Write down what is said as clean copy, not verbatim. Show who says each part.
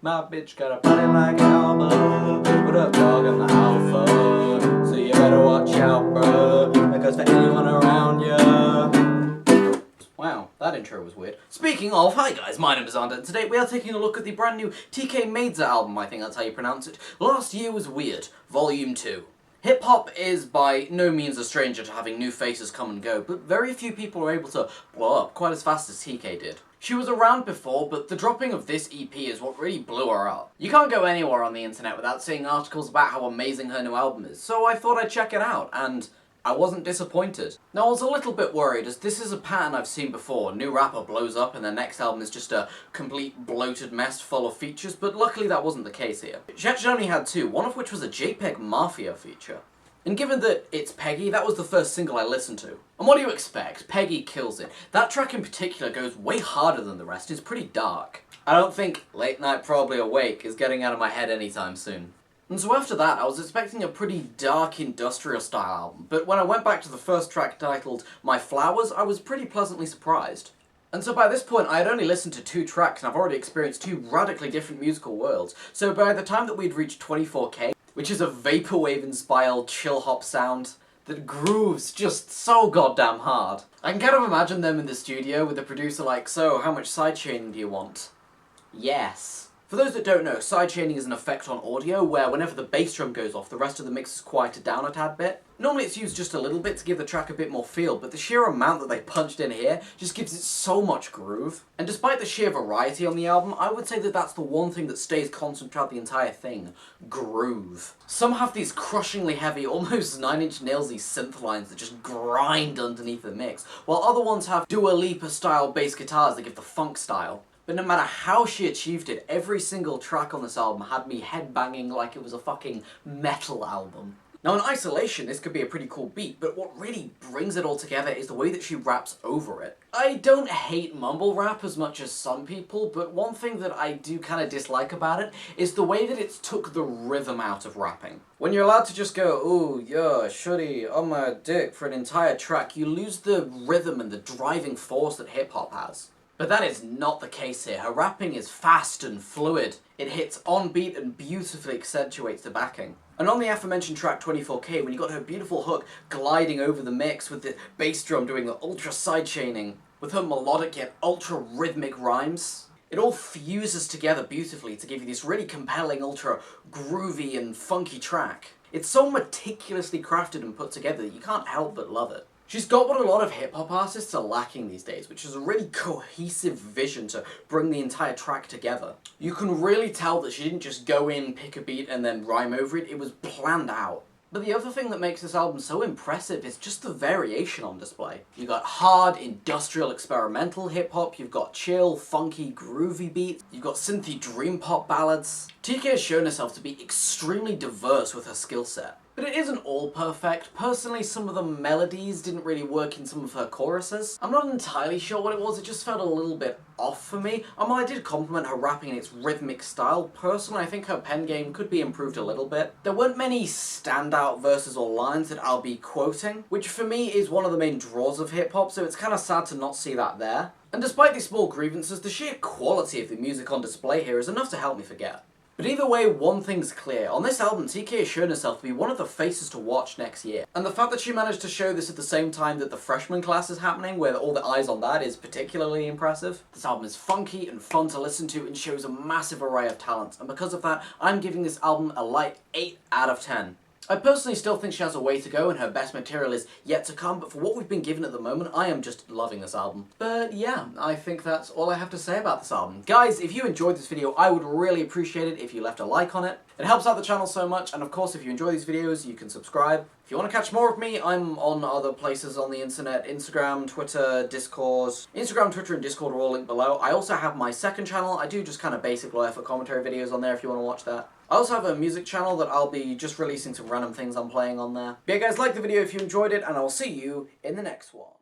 Speaker 1: My bitch got a body like an album. What up, dog? I'm the alpha. So you better watch out, bruh. Because for anyone around ya. Wow, that intro was weird. Speaking of, hi guys, my name is Ander, and today we are taking a look at the brand new TK Maidza album, I think that's how you pronounce it. Last Year Was Weird, Volume 2. Hip-hop is by no means a stranger to having new faces come and go, but very few people are able to blow up quite as fast as TK did. She was around before, but the dropping of this EP is what really blew her up. You can't go anywhere on the internet without seeing articles about how amazing her new album is, so I thought I'd check it out, and I wasn't disappointed. Now I was a little bit worried, as this is a pattern I've seen before. New rapper blows up and their next album is just a complete bloated mess full of features, but luckily that wasn't the case here. She actually only had two, one of which was a JPEG Mafia feature. And given that it's Peggy, that was the first single I listened to. And what do you expect? Peggy kills it. That track in particular goes way harder than the rest, it's pretty dark. I don't think Late Night Probably Awake is getting out of my head anytime soon. And so after that, I was expecting a pretty dark industrial style album, but when I went back to the first track titled My Flowers, I was pretty pleasantly surprised. And so by this point, I had only listened to two tracks and I've already experienced two radically different musical worlds, so by the time that we'd reached 24K, which is a vaporwave-inspired chill-hop sound that grooves just so goddamn hard. I can kind of imagine them in the studio with the producer like, so how much sidechaining do you want? Yes. For those that don't know, sidechaining is an effect on audio where whenever the bass drum goes off, the rest of the mix is quieted down a tad bit. Normally it's used just a little bit to give the track a bit more feel, but the sheer amount that they punched in here just gives it so much groove. And despite the sheer variety on the album, I would say that that's the one thing that stays constant throughout the entire thing. Groove. Some have these crushingly heavy, almost 9 Inch Nails-y synth lines that just grind underneath the mix, while other ones have Dua Lipa-style bass guitars that give the funk style. But no matter how she achieved it, every single track on this album had me headbanging like it was a fucking metal album. Now in isolation, this could be a pretty cool beat, but what really brings it all together is the way that she raps over it. I don't hate mumble rap as much as some people, but one thing that I do kind of dislike about it is the way that it's took the rhythm out of rapping. When you're allowed to just go, ooh, yeah, shorty, on my dick for an entire track, you lose the rhythm and the driving force that hip-hop has. But that is not the case here. Her rapping is fast and fluid. It hits on beat and beautifully accentuates the backing. And on the aforementioned track 24K, when you got her beautiful hook gliding over the mix with the bass drum doing the ultra sidechaining, with her melodic yet ultra rhythmic rhymes, it all fuses together beautifully to give you this really compelling, ultra groovy and funky track. It's so meticulously crafted and put together that you can't help but love it. She's got what a lot of hip-hop artists are lacking these days, which is a really cohesive vision to bring the entire track together. You can really tell that she didn't just go in, pick a beat, and then rhyme over it, it was planned out. But the other thing that makes this album so impressive is just the variation on display. You got hard, industrial, experimental hip-hop, you've got chill, funky, groovy beats, you've got synthy dream pop ballads. TK has shown herself to be extremely diverse with her skill set. But it isn't all perfect. Personally, some of the melodies didn't really work in some of her choruses. I'm not entirely sure what it was, it just felt a little bit off for me. While I did compliment her rapping in its rhythmic style, personally I think her pen game could be improved a little bit. There weren't many standout verses or lines that I'll be quoting, which for me is one of the main draws of hip-hop, so it's kind of sad to not see that there. And despite these small grievances, the sheer quality of the music on display here is enough to help me forget. But either way, one thing's clear. On this album, TK has shown herself to be one of the faces to watch next year. And the fact that she managed to show this at the same time that the freshman class is happening, where all the eyes on that, is particularly impressive. This album is funky and fun to listen to and shows a massive array of talents. And because of that, I'm giving this album a light 8 out of 10. I personally still think she has a way to go and her best material is yet to come, but for what we've been given at the moment, I am just loving this album. But yeah, I think that's all I have to say about this album. Guys, if you enjoyed this video, I would really appreciate it if you left a like on it. It helps out the channel so much, and of course, if you enjoy these videos, you can subscribe. If you want to catch more of me, I'm on other places on the internet, Instagram, Twitter, Discord. Instagram, Twitter, and Discord are all linked below. I also have my second channel. I do just kind of basic low effort commentary videos on there if you want to watch that. I also have a music channel that I'll be just releasing some random things I'm playing on there. But yeah guys, like the video if you enjoyed it, and I will see you in the next one.